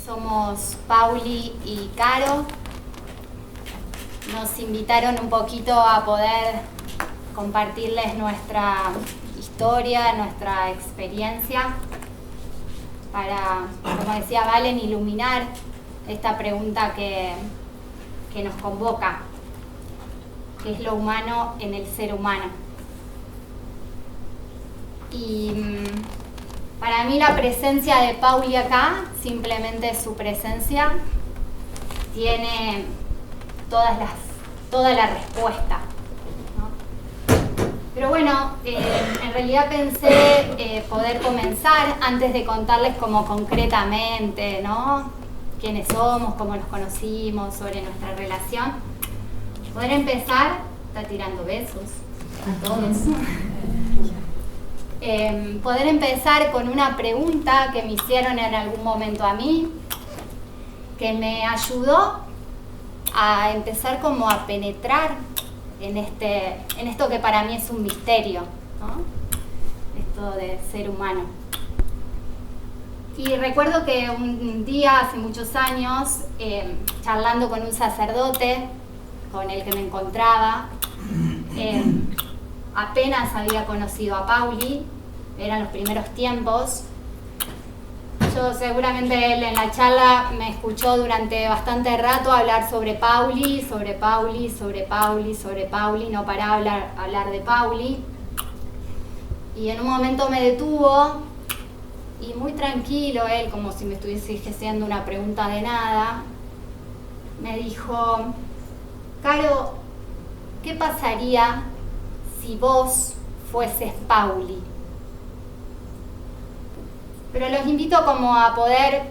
Somos Pauli y Caro. Nos invitaron un poquito a poder compartirles nuestra historia, nuestra experiencia, para, como decía Valen, iluminar esta pregunta que nos convoca, que es lo humano en el ser humano. Y para mí la presencia de Pauli acá, simplemente su presencia, tiene toda la respuesta, ¿no? Pero bueno, en realidad pensé poder comenzar antes de contarles como concretamente, ¿no?, quiénes somos, cómo nos conocimos, sobre nuestra relación. Poder empezar, está tirando besos a todos. Poder empezar con una pregunta que me hicieron en algún momento a mí, que me ayudó a empezar como a penetrar en esto que para mí es un misterio, ¿no? Esto de ser humano. Y recuerdo que un día, hace muchos años, charlando con un sacerdote con el que me encontraba, apenas había conocido a Pauli, eran los primeros tiempos. Yo seguramente él en la charla me escuchó durante bastante rato hablar sobre Pauli, no paraba de hablar de Pauli. Y en un momento me detuvo y muy tranquilo él, como si me estuviese haciendo una pregunta de nada, me dijo: Caro, ¿qué pasaría si vos fueses Pauli? Pero los invito como a poder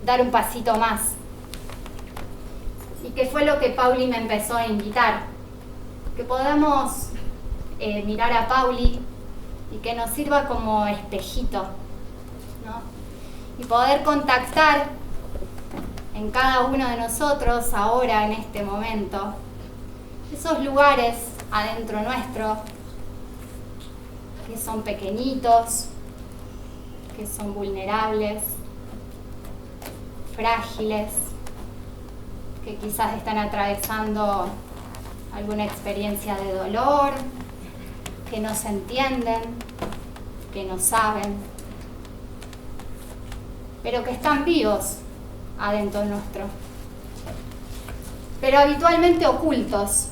dar un pasito más. ¿Y qué fue lo que Pauli me empezó a invitar? Que podamos mirar a Pauli y que nos sirva como espejito, ¿no? Y poder contactar en cada uno de nosotros, ahora, en este momento, esos lugares adentro nuestro que son pequeñitos, que son vulnerables, frágiles, que quizás están atravesando alguna experiencia de dolor, que no se entienden, que no saben, pero que están vivos adentro nuestro, pero habitualmente ocultos.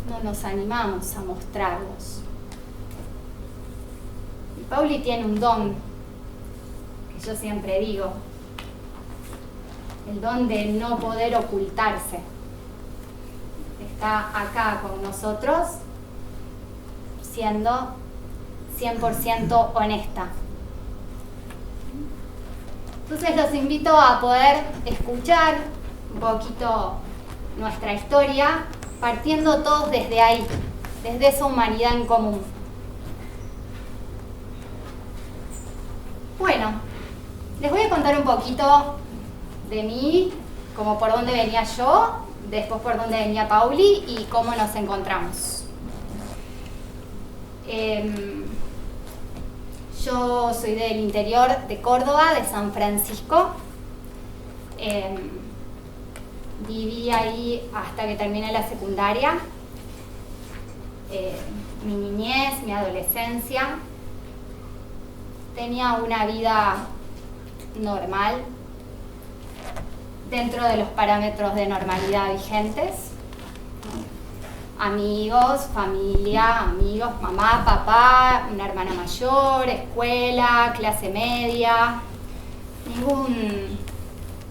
No nos animamos a mostrarlos. Y Pauli tiene un don, que yo siempre digo, el don de no poder ocultarse. Está acá con nosotros, siendo 100% honesta. Entonces los invito a poder escuchar un poquito nuestra historia, partiendo todos desde ahí, desde esa humanidad en común. Bueno, les voy a contar un poquito de mí, como por dónde venía yo, después por dónde venía Pauli y cómo nos encontramos. Yo soy del interior de Córdoba, de San Francisco. Viví ahí hasta que terminé la secundaria. Mi niñez, mi adolescencia. Tenía una vida normal, dentro de los parámetros de normalidad vigentes. Amigos, familia, mamá, papá, una hermana mayor, escuela, clase media.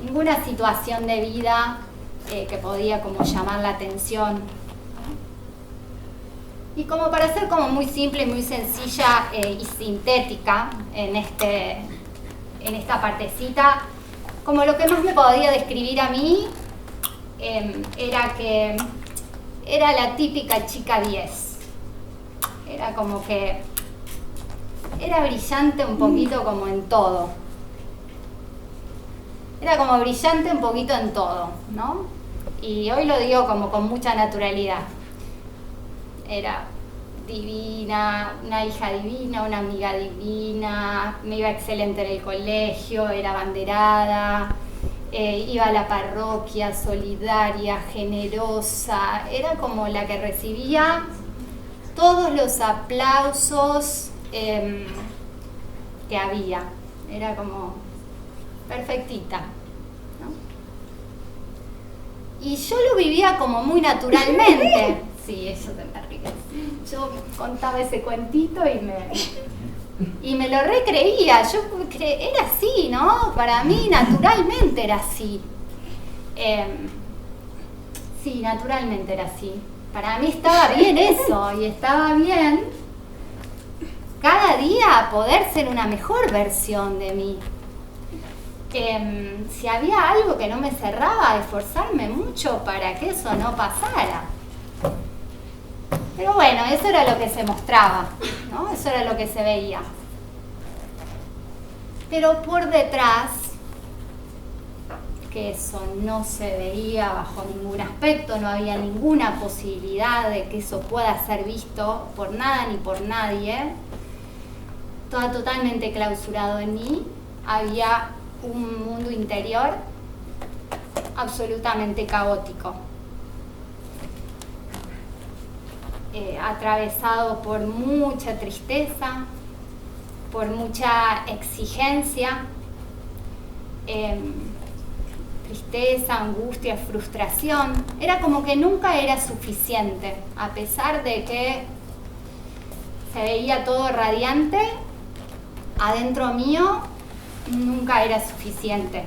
Ninguna situación de vida que podía como llamar la atención. Y como para ser como muy simple, muy sencilla y sintética en esta partecita, como lo que más me podía describir a mí era que era la típica chica 10. Era como que era brillante un poquito como en todo. Era como brillante un poquito en todo, ¿no? Y hoy lo digo como con mucha naturalidad. Era divina, una hija divina, una amiga divina, me iba excelente en el colegio, era abanderada, iba a la parroquia, solidaria, generosa, era como la que recibía todos los aplausos que había, era como perfectita, ¿no? Y yo lo vivía como muy naturalmente. Sí, eso te me ríes. Yo contaba ese cuentito y me lo recreía. Era así, ¿no? Para mí naturalmente era así. Sí, naturalmente era así. Para mí estaba bien eso, y estaba bien cada día poder ser una mejor versión de mí. Si había algo que no me cerraba, esforzarme mucho para que eso no pasara. Pero bueno, eso era lo que se mostraba, ¿no? Eso era lo que se veía. Pero por detrás, que eso no se veía bajo ningún aspecto, no había ninguna posibilidad de que eso pueda ser visto por nada ni por nadie, estaba totalmente clausurado en mí, había un mundo interior absolutamente caótico, atravesado por mucha tristeza, por mucha exigencia, tristeza, angustia, frustración. Era como que nunca era suficiente, a pesar de que se veía todo radiante, adentro mío nunca era suficiente.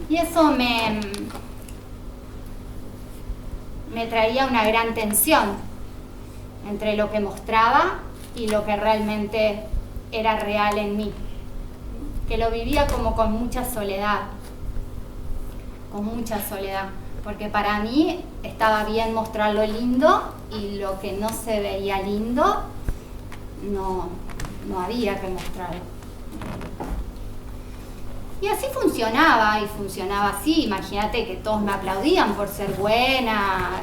Y eso me traía una gran tensión entre lo que mostraba y lo que realmente era real en mí, que lo vivía como con mucha soledad, porque para mí estaba bien mostrar lo lindo y lo que no se veía lindo no había que mostrarlo. Y así funcionaba, y funcionaba así. Imagínate que todos me aplaudían por ser buena,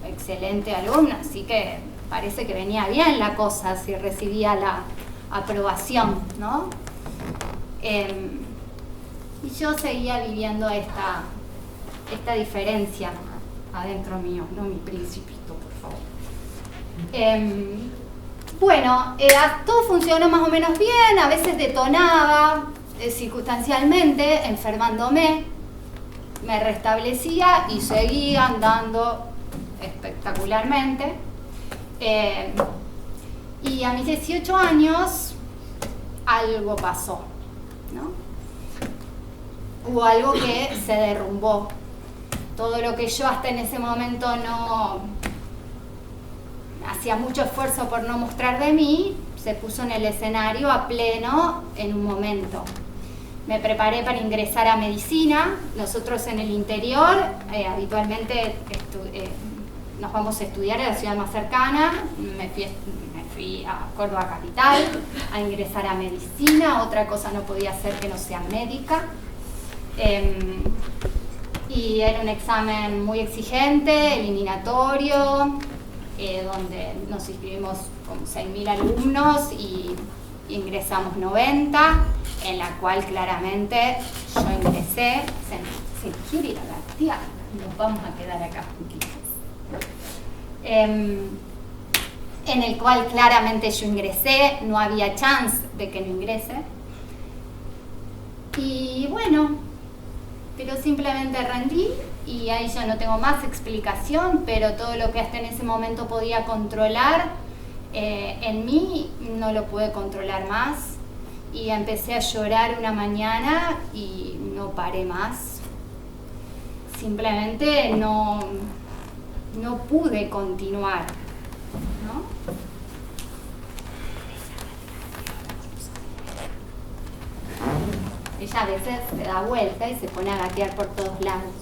excelente alumna, así que parece que venía bien la cosa si recibía la aprobación, ¿no? Y yo seguía viviendo esta diferencia adentro mío, no mi principito, por favor. Bueno, todo funcionó más o menos bien, a veces detonaba circunstancialmente, enfermándome, me restablecía y seguía andando espectacularmente. Y a mis 18 años algo pasó, ¿no? Hubo algo que se derrumbó. Todo lo que yo hasta en ese momento no hacía mucho esfuerzo por no mostrar de mí, se puso en el escenario a pleno en un momento. Me preparé para ingresar a medicina. Nosotros en el interior habitualmente nos vamos a estudiar en la ciudad más cercana. Me fui a Córdoba capital a ingresar a medicina. Otra cosa no podía ser que no sea médica. Y era un examen muy exigente, eliminatorio, donde nos inscribimos con 6.000 alumnos y ingresamos 90, en la cual claramente yo ingresé. Se quiere ir a la tierra, nos vamos a quedar acá juntitos. En el cual claramente yo ingresé, no había chance de que no ingrese. Y bueno, pero simplemente rendí y ahí ya no tengo más explicación, pero todo lo que hasta en ese momento podía controlar en mí no lo pude controlar más, y empecé a llorar una mañana y no paré más. Simplemente no pude continuar, ¿no? Ella a veces se da vuelta y se pone a gatear por todos lados.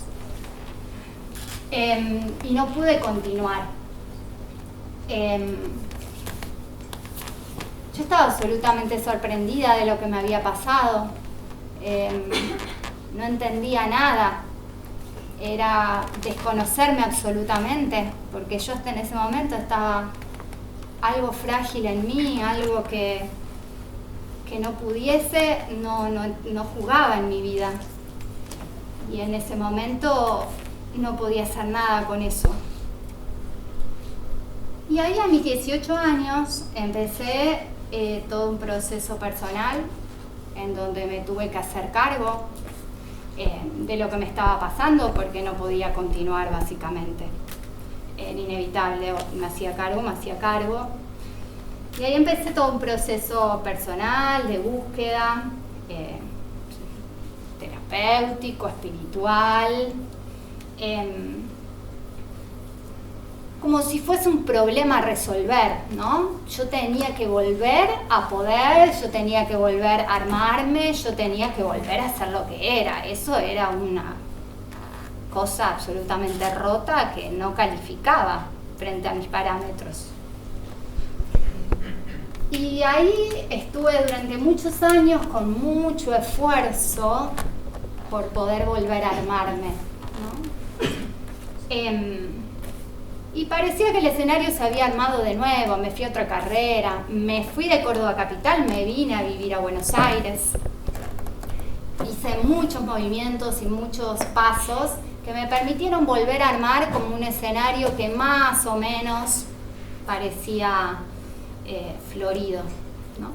Y no pude continuar. Yo estaba absolutamente sorprendida de lo que me había pasado. No entendía nada. era desconocerme absolutamente, porque yo hasta en ese momento estaba algo frágil en mí, algo que no pudiese, no jugaba en mi vida. Y en ese momento no podía hacer nada con eso. Y ahí a mis 18 años empecé todo un proceso personal en donde me tuve que hacer cargo de lo que me estaba pasando porque no podía continuar básicamente. Era inevitable, me hacía cargo. Y ahí empecé todo un proceso personal, de búsqueda, terapéutico, espiritual, como si fuese un problema a resolver, ¿no? Yo tenía que volver a poder, yo tenía que volver a armarme, yo tenía que volver a ser lo que era. Eso era una cosa absolutamente rota que no calificaba frente a mis parámetros. Y ahí estuve durante muchos años con mucho esfuerzo por poder volver a armarme, ¿no? Y parecía que el escenario se había armado de nuevo, me fui a otra carrera, me fui de Córdoba Capital, me vine a vivir a Buenos Aires. Hice muchos movimientos y muchos pasos que me permitieron volver a armar como un escenario que más o menos parecía florido, ¿no?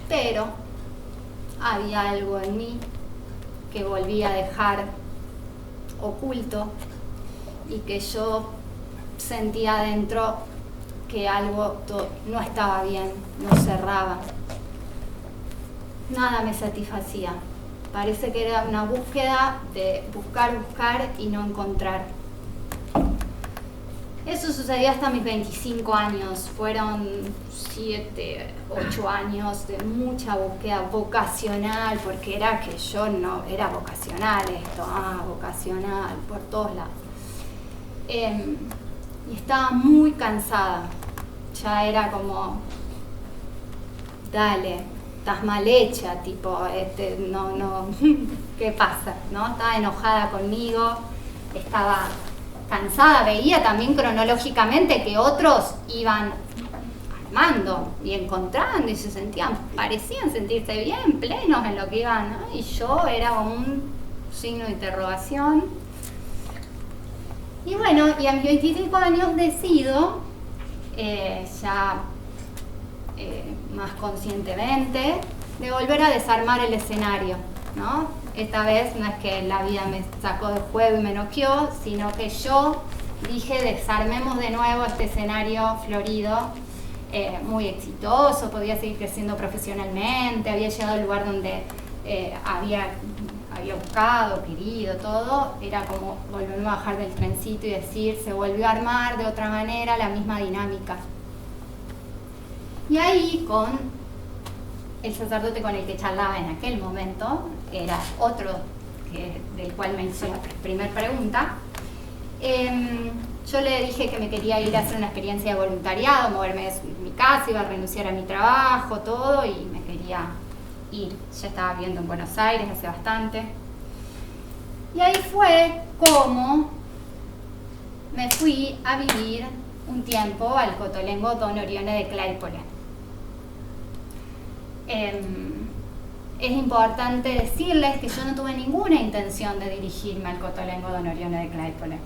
Pero había algo en mí que volví a dejar oculto y que yo sentía adentro que algo no estaba bien, no cerraba. Nada me satisfacía. Parece que era una búsqueda de buscar y no encontrar. Eso sucedió hasta mis 25 años. Fueron 7, 8 años de mucha búsqueda vocacional, porque era que yo no, era vocacional esto, vocacional, por todos lados. Y estaba muy cansada. Ya era como, dale, estás mal hecha, tipo, no, ¿qué pasa? ¿No? Estaba enojada conmigo, estaba cansada, veía también cronológicamente que otros iban armando y encontrando y parecían sentirse bien, plenos en lo que iban, ¿no? Y yo era un signo de interrogación. Y bueno, y a mis 25 años decido, más conscientemente, de volver a desarmar el escenario, ¿no? Esta vez no es que la vida me sacó del juego y me noqueó, sino que yo dije, desarmemos de nuevo este escenario florido, muy exitoso, podía seguir creciendo profesionalmente, había llegado al lugar donde había buscado, querido, todo. Era como volverme a bajar del trencito y decir, se volvió a armar de otra manera la misma dinámica. Y ahí con el sacerdote con el que charlaba en aquel momento, era otro del cual me hizo la primera pregunta, yo le dije que me quería ir a hacer una experiencia de voluntariado, moverme de mi casa, iba a renunciar a mi trabajo, todo, y me quería ir. Ya estaba viviendo en Buenos Aires hace bastante. Y ahí fue como me fui a vivir un tiempo al Cotolengo Don Orione de Claypole. Es importante decirles que yo no tuve ninguna intención de dirigirme al Cotolengo Don Orione de Claypole.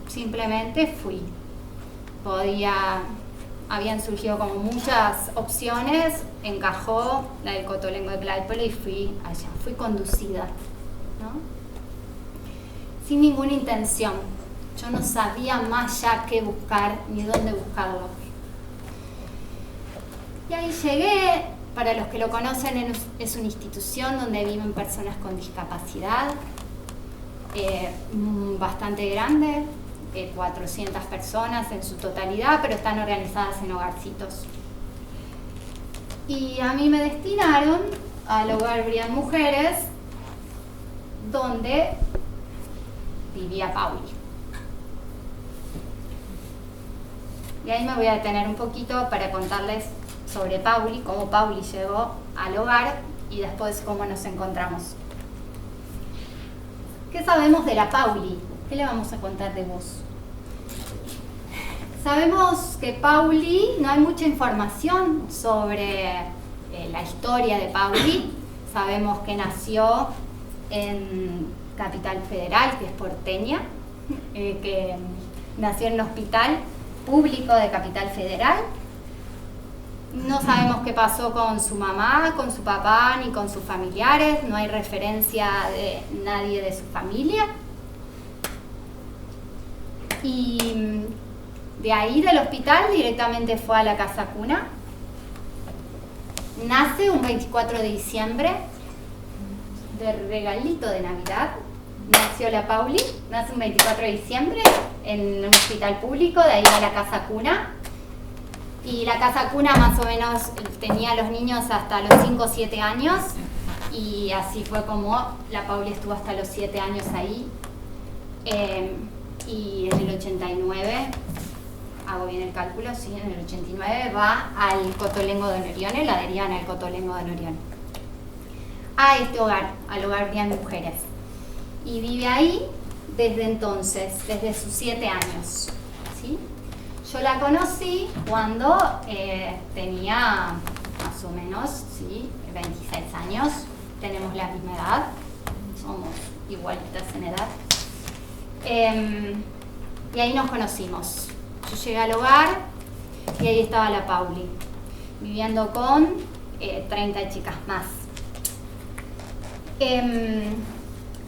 Simplemente fui. Habían surgido como muchas opciones, encajó la del Cotolengo de Claypole y fui allá. Fui conducida, ¿no? Sin ninguna intención. Yo no sabía más ya qué buscar ni dónde buscarlo. Y ahí llegué. Para los que lo conocen, es una institución donde viven personas con discapacidad, bastante grande, 400 personas en su totalidad, pero están organizadas en hogarcitos. Y a mí me destinaron al hogar Brian Mujeres, donde vivía Pauli. Y ahí me voy a detener un poquito para contarles sobre Pauli, cómo Pauli llegó al hogar y después cómo nos encontramos. ¿Qué sabemos de la Pauli? ¿Qué le vamos a contar de vos? Sabemos que Pauli, no hay mucha información sobre la historia de Pauli. Sabemos que nació en Capital Federal, que es porteña, que nació en un hospital público de Capital Federal. No sabemos qué pasó con su mamá, con su papá, ni con sus familiares. No hay referencia de nadie de su familia. Y de ahí, del hospital, directamente fue a la casa cuna. Nace un 24 de diciembre, de regalito de Navidad. Nació la Pauli, nace un 24 de diciembre en un hospital público, de ahí a la casa cuna. Y la casa cuna más o menos tenía a los niños hasta los 5 o 7 años. Y así fue como la Pauli estuvo hasta los 7 años ahí. Y en el 89, hago bien el cálculo, sí, en el 89 va al Cotolengo de Norione, la derivan al Cotolengo de Norione. A este hogar, al hogar de mujeres. Y vive ahí desde entonces, desde sus 7 años. ¿Sí? Yo la conocí cuando tenía más o menos, ¿sí?, 26 años. Tenemos la misma edad, somos igualitas en edad. Y ahí nos conocimos. Yo llegué al hogar y ahí estaba la Pauli, viviendo con 30 chicas más.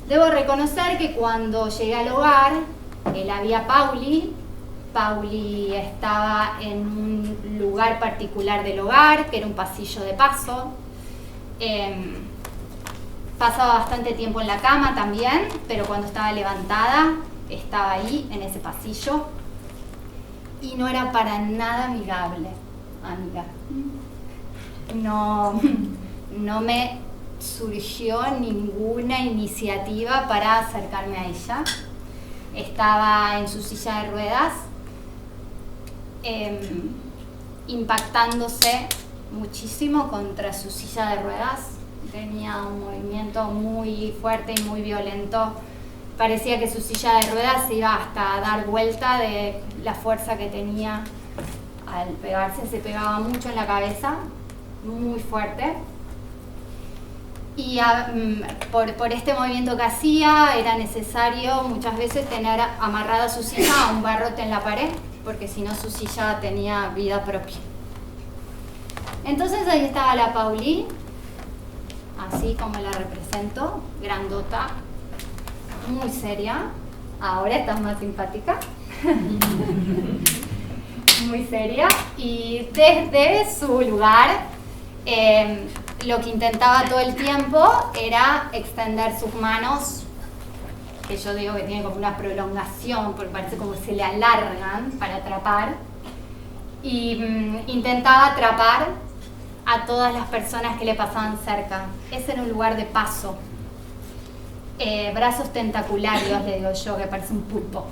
Debo reconocer que cuando llegué al hogar, la vi a Pauli. Pauli estaba en un lugar particular del hogar, que era un pasillo de paso. Pasaba bastante tiempo en la cama también, pero cuando estaba levantada, estaba ahí, en ese pasillo. Y no era para nada amigable, amiga. No me surgió ninguna iniciativa para acercarme a ella. Estaba en su silla de ruedas, impactándose muchísimo contra su silla de ruedas. Tenía un movimiento muy fuerte y muy violento. Parecía que su silla de ruedas se iba hasta a dar vuelta de la fuerza que tenía al pegarse. Se pegaba mucho en la cabeza, muy fuerte. Y por este movimiento que hacía era necesario muchas veces tener amarrada su silla a un barrote en la pared, porque si no su silla tenía vida propia. Entonces ahí estaba la Pauli, así como la represento, grandota, muy seria. Ahora está más simpática. Muy seria. Y desde su lugar, lo que intentaba todo el tiempo era extender sus manos, que yo digo que tiene como una prolongación, porque parece como se le alargan para atrapar. Y intentaba atrapar a todas las personas que le pasaban cerca. Ese era un lugar de paso. Brazos tentacularios, le digo yo, que parece un pulpo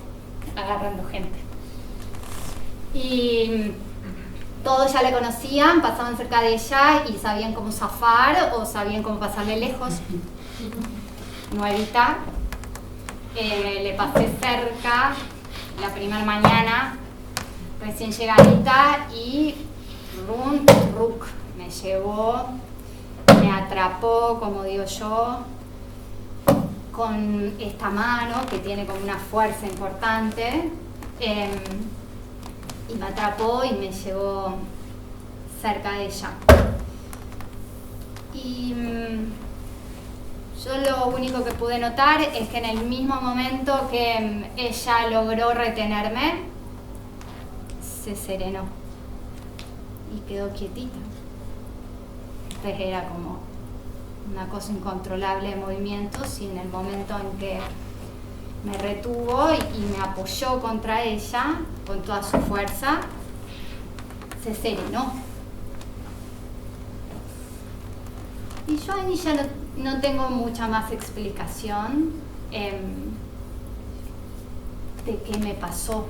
agarrando gente. Y todos ya la conocían, pasaban cerca de ella y sabían cómo zafar o sabían cómo pasarle lejos. Nuevita, le pasé cerca la primera mañana, recién llegadita, y ruk, me llevó, me atrapó, como digo yo, con esta mano que tiene como una fuerza importante, y me atrapó y me llevó cerca de ella. Y yo lo único que pude notar es que en el mismo momento que ella logró retenerme, se serenó y quedó quietita. Entonces era como una cosa incontrolable de movimientos, y en el momento en que me retuvo y me apoyó contra ella con toda su fuerza, se serenó. Y yo ahí ya no tengo mucha más explicación de qué me pasó.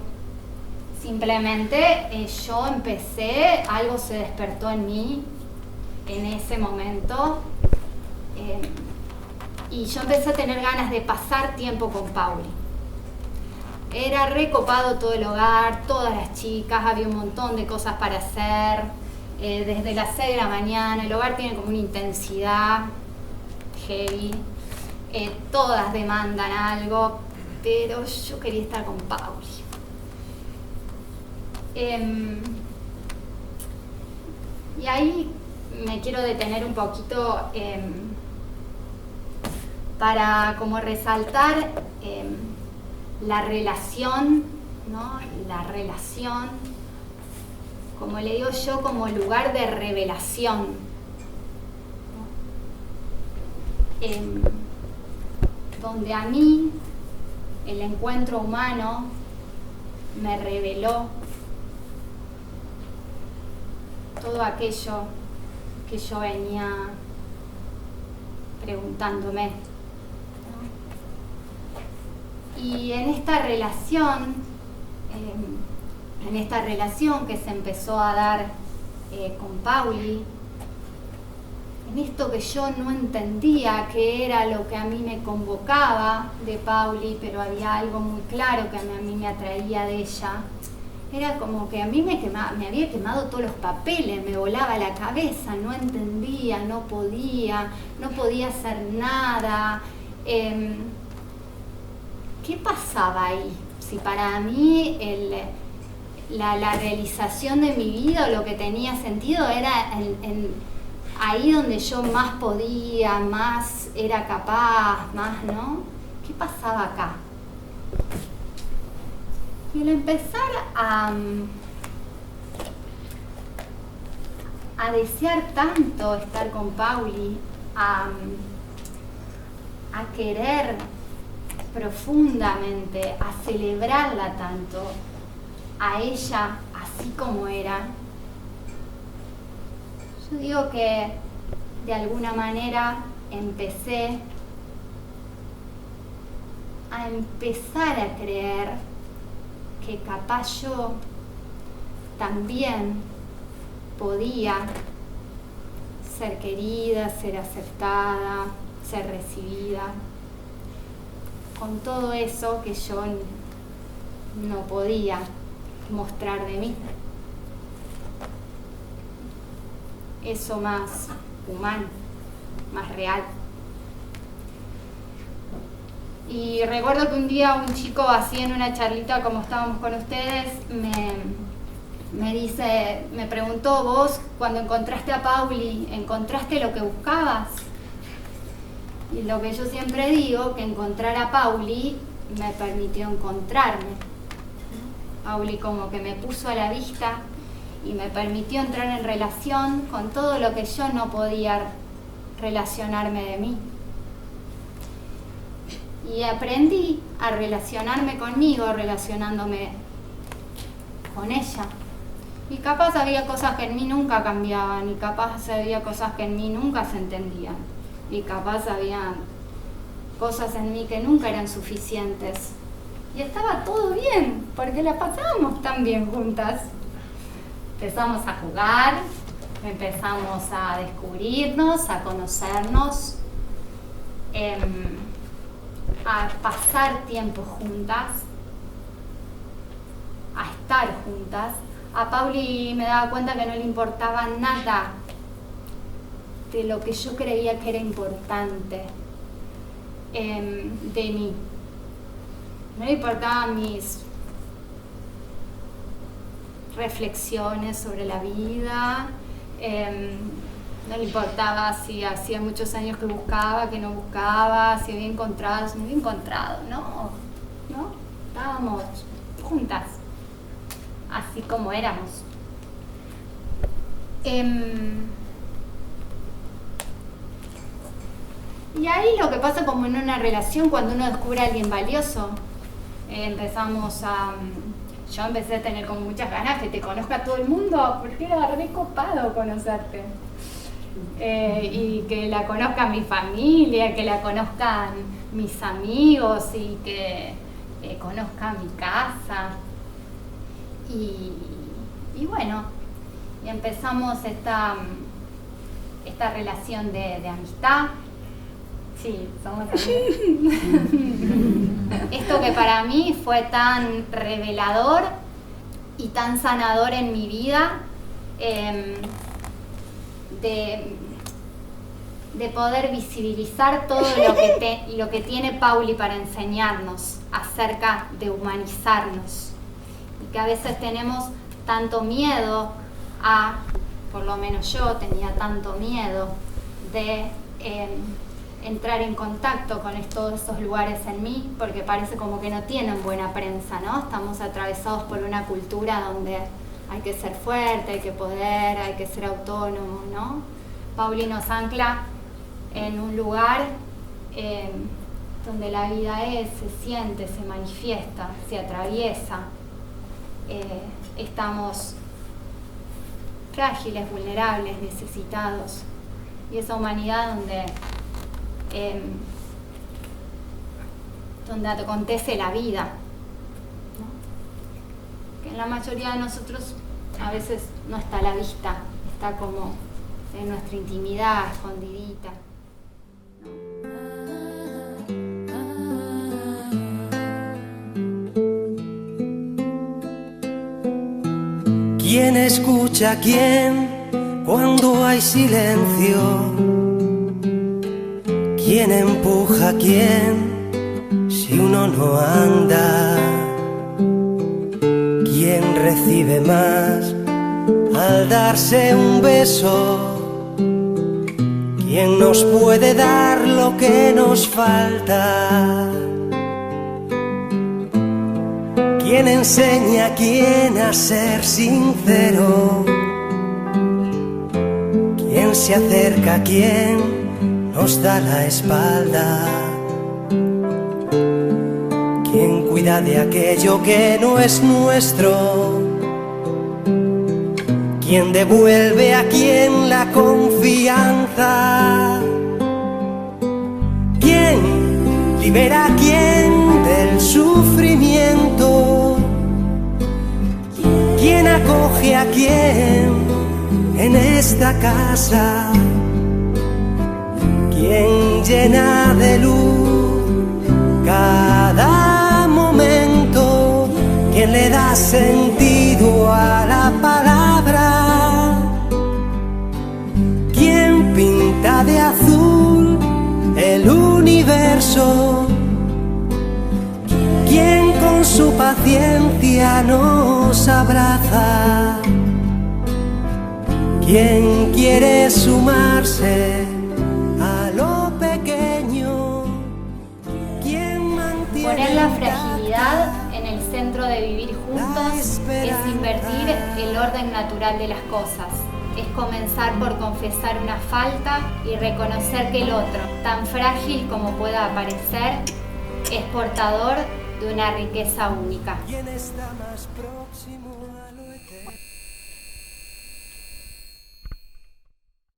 Simplemente yo empecé, algo se despertó en mí en ese momento, y yo empecé a tener ganas de pasar tiempo con Pauli. Era recopado todo el hogar, todas las chicas, había un montón de cosas para hacer, desde las 6 de la mañana, el hogar tiene como una intensidad heavy, todas demandan algo, pero yo quería estar con Pauli. Y ahí me quiero detener un poquito para como resaltar la relación, ¿no? La relación, como le digo yo, como lugar de revelación, ¿no? Donde a mí el encuentro humano me reveló todo aquello que yo venía preguntándome, ¿no? Y en esta relación que se empezó a dar con Pauli, en esto que yo no entendía qué era lo que a mí me convocaba de Pauli, pero había algo muy claro que a mí me atraía de ella. Era como que a mí me había quemado todos los papeles, me volaba la cabeza, no entendía, no podía hacer nada. ¿Qué pasaba ahí? Si para mí la realización de mi vida o lo que tenía sentido era ahí donde yo más podía, más era capaz, más, ¿no? ¿Qué pasaba acá? Y al empezar a desear tanto estar con Pauli, a querer profundamente, a celebrarla tanto, a ella así como era, yo digo que de alguna manera empecé a creer que capaz yo también podía ser querida, ser aceptada, ser recibida, con todo eso que yo no podía mostrar de mí. Eso más humano, más real. Y recuerdo que un día un chico, así en una charlita como estábamos con ustedes, me preguntó: ¿vos cuando encontraste a Pauli, encontraste lo que buscabas? Y lo que yo siempre digo, que encontrar a Pauli me permitió encontrarme. Pauli como que me puso a la vista y me permitió entrar en relación con todo lo que yo no podía relacionarme de mí. Y aprendí a relacionarme conmigo, relacionándome con ella. Y capaz había cosas que en mí nunca cambiaban, y capaz había cosas que en mí nunca se entendían, y capaz había cosas en mí que nunca eran suficientes. Y estaba todo bien, porque la pasábamos tan bien juntas. Empezamos a jugar, empezamos a descubrirnos, a conocernos, a pasar tiempo juntas, a estar juntas. A Pauli me daba cuenta que no le importaba nada de lo que yo creía que era importante de mí. No le importaban mis reflexiones sobre la vida, no le importaba si hacía muchos años que buscaba, que no buscaba, si había encontrado, si no había encontrado, no, estábamos juntas, así como éramos. Y ahí lo que pasa como en una relación, cuando uno descubre a alguien valioso, yo empecé a tener como muchas ganas que te conozca todo el mundo, porque era re copado conocerte. Y que la conozca mi familia, que la conozcan mis amigos y que conozca mi casa. Y bueno, y empezamos esta relación de amistad. Sí, somos amigos. Esto que para mí fue tan revelador y tan sanador en mi vida, de poder visibilizar todo lo que tiene Pauli para enseñarnos acerca de humanizarnos. Y que a veces tenemos tanto miedo por lo menos yo tenía tanto miedo de entrar en contacto con todos esos lugares en mí, porque parece como que no tienen buena prensa, ¿no? Estamos atravesados por una cultura donde hay que ser fuerte, hay que poder, hay que ser autónomo, ¿no? Pauli nos ancla en un lugar donde la vida se siente, se manifiesta, se atraviesa. Estamos frágiles, vulnerables, necesitados. Y esa humanidad donde acontece la vida, ¿no? Que en la mayoría de nosotros a veces no está a la vista, está como en nuestra intimidad, escondidita. ¿Quién escucha a quién cuando hay silencio? ¿Quién empuja a quién si uno no anda? ¿Quién recibe más al darse un beso? ¿Quién nos puede dar lo que nos falta? ¿Quién enseña a quién a ser sincero? ¿Quién se acerca a quién nos da la espalda? ¿Quién cuida de aquello que no es nuestro? ¿Quién devuelve a quién la confianza? ¿Quién libera a quién del sufrimiento? ¿Quién acoge a quién en esta casa? ¿Quién llena de luz cada momento? ¿Quién le da sentido a la palabra? ¿Quién pinta de azul el universo? ¿Quién con su paciencia nos abraza? ¿Quién quiere sumarse a lo pequeño? ¿Quién mantiene Poner la fragilidad en el centro de vivir juntos es invertir el orden natural de las cosas. Es comenzar por confesar una falta y reconocer que el otro, tan frágil como pueda parecer, es portador de una riqueza única. ¿Quién está más próximo